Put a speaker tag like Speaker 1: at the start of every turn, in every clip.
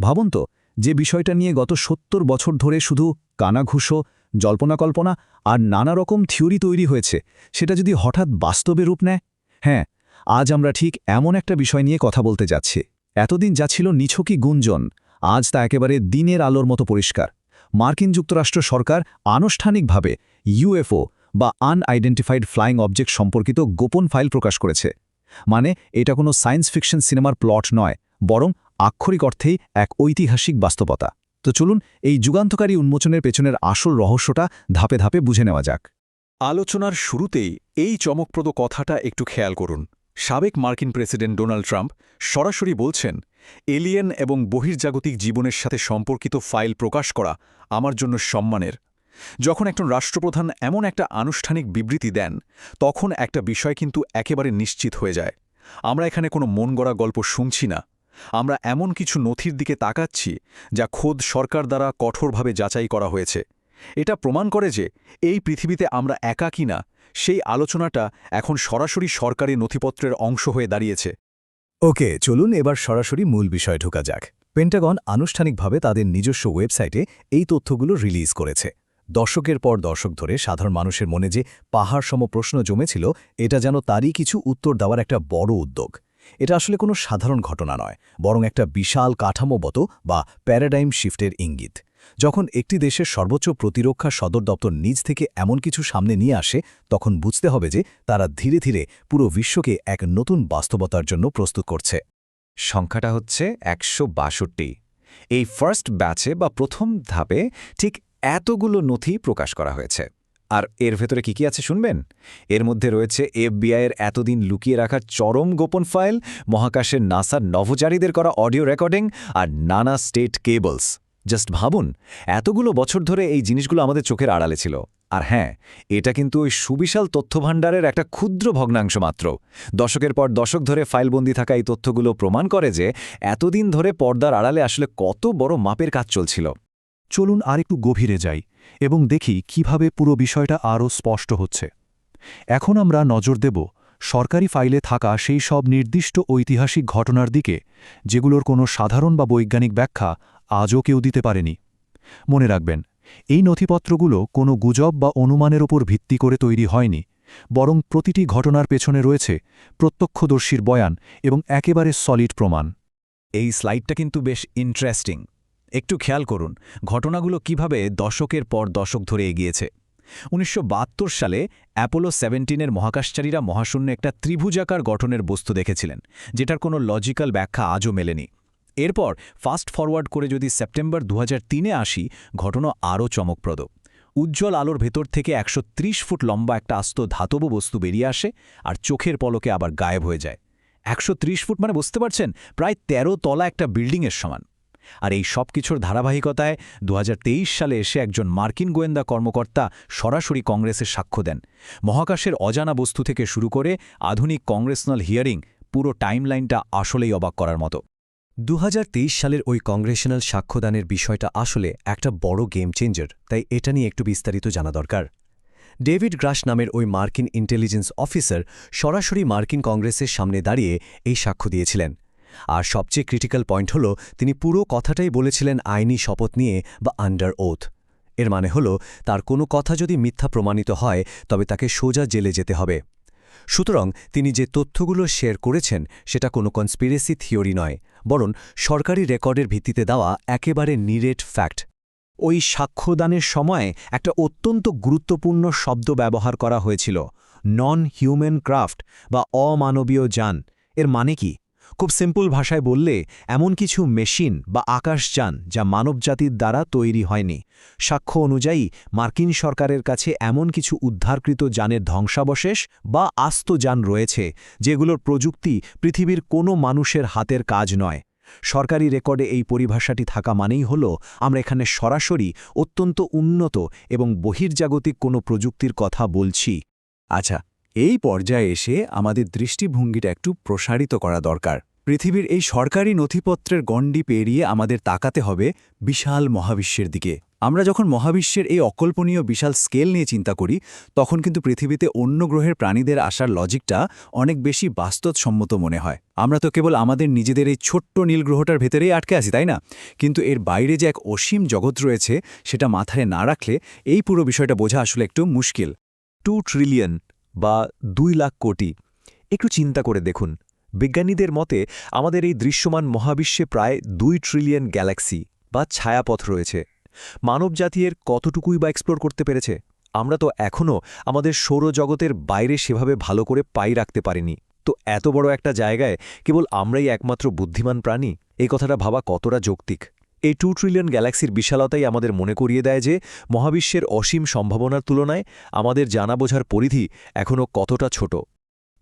Speaker 1: ভাবুন তো, যে বিষয়টা নিয়ে গত ৭০ বছর ধরে শুধু কানাঘুষো, জল্পনা-কল্পনা আর নানা রকম থিওরি তৈরি হয়েছে, সেটা যদি হঠাৎ বাস্তবে রূপ নেয়। হ্যাঁ, আজ আমরা ঠিক এমন একটা বিষয় নিয়ে কথা বলতে যাচ্ছি। এতদিন যা ছিল নিছকই গুঞ্জন, আজ তা একেবারে দিনের আলোর মতো পরিষ্কার। মার্কিন যুক্তরাষ্ট্র সরকার আনুষ্ঠানিকভাবে ইউএফও বা আনআইডেন্টিফাইড ফ্লাইং অবজেক্ট সম্পর্কিত গোপন ফাইল প্রকাশ করেছে। মানে এটা কোনো সায়েন্স ফিকশন সিনেমার প্লট নয়, বরং আক্ষরিক অর্থেই এক ঐতিহাসিক বাস্তবতা। তো চলুন এই যুগান্তকারী উন্মোচনের পেছনের আসল রহস্যটা ধাপে ধাপে বুঝে নেওয়া যাক।
Speaker 2: আলোচনার শুরুতেই এই চমকপ্রদ কথাটা একটু খেয়াল করুন। সাবেক মার্কিন প্রেসিডেন্ট ডোনাল্ড ট্রাম্প সরাসরি বলছেন, এলিয়েন এবং বহির্জাগতিক জীবনের সাথে সম্পর্কিত ফাইল প্রকাশ করা আমার জন্য সম্মানের। যখন একজন রাষ্ট্রপ্রধান এমন একটা আনুষ্ঠানিক বিবৃতি দেন, তখন একটা বিষয় কিন্তু একেবারে নিশ্চিত হয়ে যায়। আমরা এখানে কোনো মন গড়া গল্প শুনছি না। আমরা এমন কিছু নথির দিকে তাকাচ্ছি যা খোদ সরকার দ্বারা কঠোরভাবে যাচাই করা হয়েছে। এটা প্রমাণ করে যে এই পৃথিবীতে আমরা একাকী না, সেই আলোচনাটা এখন সরাসরি সরকারি নথিপত্রের অংশ হয়ে দাঁড়িয়েছে।
Speaker 3: ওকে, চলুন এবার সরাসরি মূল বিষয় ঢোকা যাক। পেন্টাগন আনুষ্ঠানিকভাবে তাদের নিজস্ব ওয়েবসাইটে এই তথ্যগুলো রিলিজ করেছে। দশকের পর দশক ধরে সাধারণ মানুষের মনে যে পাহাড়সম প্রশ্ন জমেছিল, এটা যেন তারই কিছু উত্তর দেওয়ার একটা বড় উদ্যোগ। এটা আসলে কোনো সাধারণ ঘটনা নয়, বরং একটা বিশাল কাঠামোগত বা প্যারাডাইম শিফটের ইঙ্গিত। যখন একটি দেশের সর্বোচ্চ প্রতিরক্ষা সদর দপ্তর নিজ থেকে এমন কিছু সামনে নিয়ে আসে, তখন বুঝতে হবে যে তারা ধীরে ধীরে পুরো বিশ্বকে এক নতুন বাস্তবতার জন্য প্রস্তুত করছে।
Speaker 4: সংখ্যাটা হচ্ছে ১৬২। এই ফার্স্ট ব্যাচে বা প্রথম ধাপে ঠিক এতগুলো নথি প্রকাশ করা হয়েছে। আর এর ভেতরে কি আছে শুনবেন? এর মধ্যে রয়েছে এফবিআইয়ের এতদিন লুকিয়ে রাখা চরম গোপন ফাইল, মহাকাশের নাসার নভোচারীদের করা অডিও রেকর্ডিং আর নানা স্টেট কেবলস। জাস্ট ভাবুন, এতগুলো বছর ধরে এই জিনিসগুলো আমাদের চোখের আড়ালে ছিল। আর হ্যাঁ, এটা কিন্তু ওই সুবিশাল তথ্যভাণ্ডারের একটা ক্ষুদ্র ভগ্নাংশ মাত্র। দশকের পর দশক ধরে ফাইলবন্দি থাকা এই তথ্যগুলো প্রমাণ করে যে এতদিন ধরে পর্দার আড়ালে আসলে কত বড় মাপের কাজ চলছিল।
Speaker 5: চলুন আরেকটু গভীরে যাই এবং দেখি কিভাবে পুরো বিষয়টা আরও স্পষ্ট হচ্ছে। এখন আমরা নজর দেব সরকারি ফাইলে থাকা সেই সব নির্দিষ্ট ঐতিহাসিক ঘটনার দিকে, যেগুলোর কোনো সাধারণ বা বৈজ্ঞানিক ব্যাখ্যা আজও কেউ দিতে পারেনি। মনে রাখবেন, এই নথিপত্রগুলো কোনো গুজব বা অনুমানের ওপর ভিত্তি করে তৈরি হয়নি, বরং প্রতিটি ঘটনার পেছনে রয়েছে প্রত্যক্ষদর্শীর বয়ান এবং একেবারে সলিড প্রমাণ।
Speaker 1: এই স্লাইডটা কিন্তু বেশ ইন্টারেস্টিং। একটু খেয়াল করুন ঘটনাগুলো কিভাবে দশকের পর দশক ধরে এগিয়েছে। ১৯৭২ সালে অ্যাপোলো 17-এর মহাকাশচারীরা মহাশূন্যে একটা ত্রিভুজাকার গঠনের বস্তু দেখেছিলেন, যেটার কোনো লজিক্যাল ব্যাখ্যা আজও মেলেনি। এরপর ফাস্ট ফরওয়ার্ড করে যদি সেপ্টেম্বর ২০০৩-এ আসি, ঘটনা আরও চমকপ্রদ। উজ্জ্বল আলোর ভেতর থেকে ১৩০ ফুট লম্বা একটা আস্ত ধাতব বস্তু বেরিয়ে আসে আর চোখের পলকে আবার গায়েব হয়ে যায়। ১৩০ ফুট মানে বুঝতে পারছেন, প্রায় ১৩ তলা একটা বিল্ডিংয়ের সমান। আর এই সব কিছুর ধারাবাহিকতায় ২০২৩ সালে এসে একজন মার্কিন গোয়েন্দা কর্মকর্তা সরাসরি কংগ্রেসে সাক্ষ্য দেন। মহাকাশের অজানা বস্তু থেকে শুরু করে আধুনিক কংগ্রেসনাল হিয়ারিং, পুরো টাইমলাইনটা আসলেই অবাক করার মতো।
Speaker 3: ২০২৩ সালের ওই কংগ্রেশনাল সাক্ষ্যদানের বিষয়টা আসলে একটা বড় গেম চেঞ্জার, তাই এটা নিয়ে একটু বিস্তারিত জানা দরকার। ডেভিড গ্রাশ নামের ওই মার্কিন ইন্টেলিজেন্স অফিসার সরাসরি মার্কিন কংগ্রেসের সামনে দাঁড়িয়ে এই সাক্ষ্য দিয়েছিলেন। আর সবচেয়ে ক্রিটিক্যাল পয়েন্ট হল, তিনি পুরো কথাটাই বলেছিলেন আইনি শপথ নিয়ে বা আন্ডার ওথ। এর মানে হল, তার কোনো কথা যদি মিথ্যা প্রমাণিত হয়, তবে তাকে সোজা জেলে যেতে হবে। সুতরাং তিনি যে তথ্যগুলো শেয়ার করেছেন, সেটা কোনো কনস্পিরেসি থিওরি নয়, বরং সরকারি রেকর্ডের ভিত্তিতে দেওয়া একেবারে নিরেট ফ্যাক্ট।
Speaker 1: ওই সাক্ষ্যদানের সময় একটা অত্যন্ত গুরুত্বপূর্ণ শব্দ ব্যবহার করা হয়েছিল, নন হিউম্যান ক্রাফট বা অমানবীয় যান। এর মানে কি? খুব সিম্পল ভাষায় বললে, এমন কিছু মেশিন বা আকাশযান যা মানবজাতির দ্বারা তৈরি হয়নি। সাক্ষ্য অনুযায়ী মার্কিন সরকারের কাছে এমন কিছু উদ্ধারকৃত যানের ধ্বংসাবশেষ বা আস্ত যান রয়েছে, যেগুলোর প্রযুক্তি পৃথিবীর কোনো মানুষের হাতের কাজ নয়। সরকারি রেকর্ডে এই পরিভাষাটি থাকা মানেই হল, আমরা এখানে সরাসরি অত্যন্ত উন্নত এবং বহির্জাগতিক কোনো প্রযুক্তির কথা বলছি।
Speaker 3: আচ্ছা, এই পর্যায়ে এসে আমাদের দৃষ্টিভঙ্গিটা একটু প্রসারিত করা দরকার। পৃথিবীর এই সরকারি নথিপত্রের গণ্ডি পেরিয়ে আমাদের তাকাতে হবে বিশাল মহাবিশ্বের দিকে।
Speaker 2: আমরা যখন মহাবিশ্বের এই অকল্পনীয় বিশাল স্কেল নিয়ে চিন্তা করি তখন কিন্তু পৃথিবীতে অন্য গ্রহের প্রাণীদের আসার লজিকটা অনেক বেশি বাস্তবসম্মত মনে হয়। আমরা তো কেবল আমাদের নিজেদের এই ছোট্ট নীল গ্রহটার ভেতরেই আটকে আছি, তাই না? কিন্তু এর বাইরে যে এক অসীম জগৎ রয়েছে সেটা মাথায় না রাখলে এই পুরো বিষয়টা বোঝা আসলে একটু মুশকিল।
Speaker 3: 2 ট্রিলিয়ন বা 2 লাখ কোটি, একটু চিন্তা করে দেখুন। বিজ্ঞানীদের মতে আমাদের এই দৃশ্যমান মহাবিশ্বে প্রায় 2 ট্রিলিয়ন গ্যালাক্সি বা ছায়াপথ রয়েছে। মানবজাতি এর কতটুকুই বা এক্সপ্লোর করতে পেরেছে? আমরা তো এখনও আমাদের সৌরজগতের বাইরে সেভাবে ভালো করে পাই রাখতে পারিনি। তো এত বড় একটা জায়গায় কেবল আমরাই একমাত্র বুদ্ধিমান প্রাণী, এই কথাটা ভাবা কতটা যৌক্তিক। এই 2 ট্রিলিয়ন গ্যালাক্সির বিশালতাই আমাদের মনে করিয়ে দেয় যে মহাবিশ্বের অসীম সম্ভাবনার তুলনায় আমাদের জানা বোঝার পরিধি এখনও কতটা ছোট।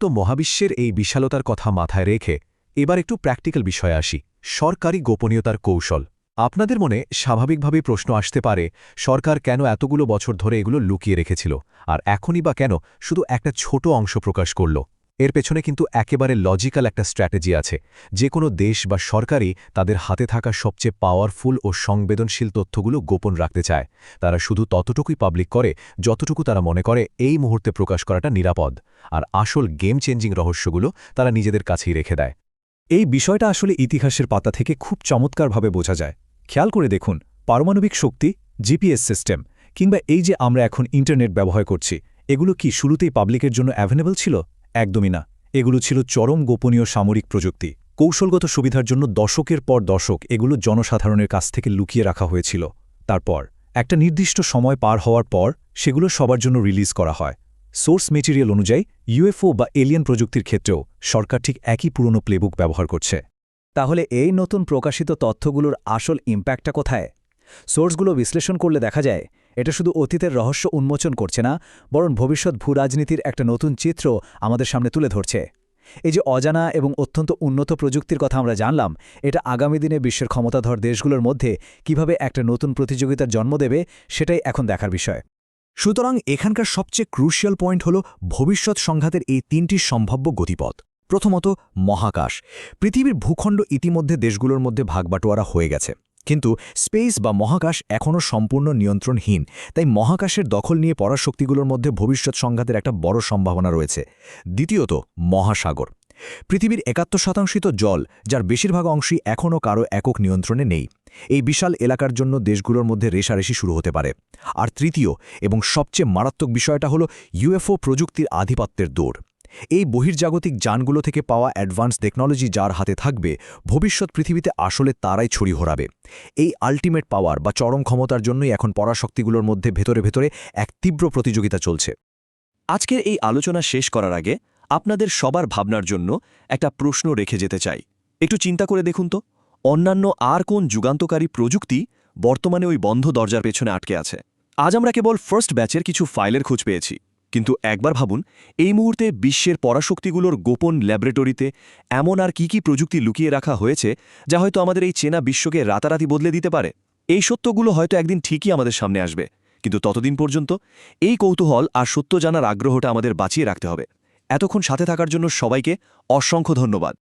Speaker 5: তো মহাবিশ্বের এই বিশালতার কথা মাথায় রেখে এবার একটু প্র্যাকটিক্যাল বিষয়ে আসি, সরকারি গোপনীয়তার কৌশল। আপনাদের মনে স্বাভাবিকভাবেই প্রশ্ন আসতে পারে, সরকার কেন এতগুলো বছর ধরে এগুলো লুকিয়ে রেখেছিল, আর এখনই বা কেন শুধু একটা ছোট অংশ প্রকাশ করল? এর পেছনে কিন্তু একেবারে লজিক্যাল একটা স্ট্র্যাটেজি আছে। যে কোনো দেশ বা সরকারই তাদের হাতে থাকা সবচেয়ে পাওয়ারফুল ও সংবেদনশীল তথ্যগুলো গোপন রাখতে চায়। তারা শুধু ততটুকুই পাবলিক করে যতটুকু তারা মনে করে এই মুহূর্তে প্রকাশ করাটা নিরাপদ, আর আসল গেম চেঞ্জিং রহস্যগুলো তারা নিজেদের কাছেই রেখে দেয়। এই বিষয়টা আসলে ইতিহাসের পাতা থেকে খুব চমৎকারভাবে বোঝা যায়। খেয়াল করে দেখুন, পারমাণবিক শক্তি, জিপিএস সিস্টেম কিংবা এই যে আমরা এখন ইন্টারনেট ব্যবহার করছি, এগুলো কি শুরুতেই পাবলিকের জন্য অ্যাভেলেবল ছিল? একদমই না। এগুলো ছিল চরম গোপনীয় সামরিক প্রযুক্তি। কৌশলগত সুবিধার জন্য দশকের পর দশক এগুলো জনসাধারণের কাছ থেকে লুকিয়ে রাখা হয়েছিল। তারপর একটা নির্দিষ্ট সময় পার হওয়ার পর সেগুলো সবার জন্য রিলিজ করা হয়। সোর্স মেটেরিয়াল অনুযায়ী ইউএফও বা এলিয়েন প্রযুক্তির ক্ষেত্রেও সরকার ঠিক একই পুরনো প্লেবুক ব্যবহার করছে।
Speaker 1: তাহলে এই নতুন প্রকাশিত তথ্যগুলোর আসল ইম্প্যাক্টটা কোথায়? সোর্সগুলো বিশ্লেষণ করলে দেখা যায় এটা শুধু অতীতের রহস্য উন্মোচন করছে না, বরং ভবিষ্যৎ ভূরাজনীতির একটা নতুন চিত্র আমাদের সামনে তুলে ধরছে। এই যে অজানা এবং অত্যন্ত উন্নত প্রযুক্তির কথা আমরা জানলাম, এটা আগামী দিনে বিশ্বের ক্ষমতাধর দেশগুলোর মধ্যে কিভাবে একটা নতুন প্রতিযোগিতার জন্ম দেবে সেটাই এখন দেখার বিষয়।
Speaker 2: সুতরাং এখানকার সবচেয়ে ক্রুশিয়াল পয়েন্ট হল ভবিষ্যৎ সংঘাতের এই 3টি সম্ভাব্য গতিপথ। প্রথমত, মহাকাশ। পৃথিবীর ভূখণ্ড ইতিমধ্যে দেশগুলোর মধ্যে ভাগবাটোয়ারা হয়ে গেছে, কিন্তু স্পেস বা মহাকাশ এখনও সম্পূর্ণ নিয়ন্ত্রণহীন। তাই মহাকাশের দখল নিয়ে পরাশক্তিগুলোর মধ্যে ভবিষ্যৎ সংঘাতের একটা বড় সম্ভাবনা রয়েছে। দ্বিতীয়ত, মহাসাগর। পৃথিবীর 71% তো জল, যার বেশিরভাগ অংশই এখনও কারো একক নিয়ন্ত্রণে নেই। এই বিশাল এলাকার জন্য দেশগুলোর মধ্যে রেষারেষি শুরু হতে পারে। আর তৃতীয় এবং সবচেয়ে মারাত্মক বিষয়টা হলো ইউএফও প্রযুক্তির আধিপত্যের দৌড়। এই বহির্জাগতিক যানগুলো থেকে পাওয়া অ্যাডভান্স টেকনোলজি যার হাতে থাকবে, ভবিষ্যৎ পৃথিবীতে আসলে তারাই ছড়ি ঘোরাবে। এই আল্টিমেট পাওয়ার বা চরম ক্ষমতার জন্যই এখন পরাশক্তিগুলোর মধ্যে ভেতরে ভেতরে এক তীব্র প্রতিযোগিতা চলছে।
Speaker 3: আজকের এই আলোচনা শেষ করার আগে আপনাদের সবার ভাবনার জন্য একটা প্রশ্ন রেখে যেতে চাই। একটু চিন্তা করে দেখুন তো, অন্যান্য আর কোন যুগান্তকারী প্রযুক্তি বর্তমানে ওই বন্ধ দরজার পেছনে আটকে আছে? আজ আমরা কেবল ফার্স্ট ব্যাচের কিছু ফাইলের খোঁজ পেয়েছি, কিন্তু একবার ভাবুন, এই মুহূর্তে বিশ্বের পরাশক্তিগুলোর গোপন ল্যাবরেটরিতে এমন আর কি প্রযুক্তি লুকিয়ে রাখা হয়েছে যা হয়তো আমাদের এই চেনা বিশ্বকে রাতারাতি বদলে দিতে পারে। এই সত্যগুলো হয়তো একদিন ঠিকই আমাদের সামনে আসবে, কিন্তু ততদিন পর্যন্ত এই কৌতূহল আর সত্য জানার আগ্রহটা আমাদের বাঁচিয়ে রাখতে হবে। এতক্ষণ সাথে থাকার জন্য সবাইকে অসংখ্য ধন্যবাদ।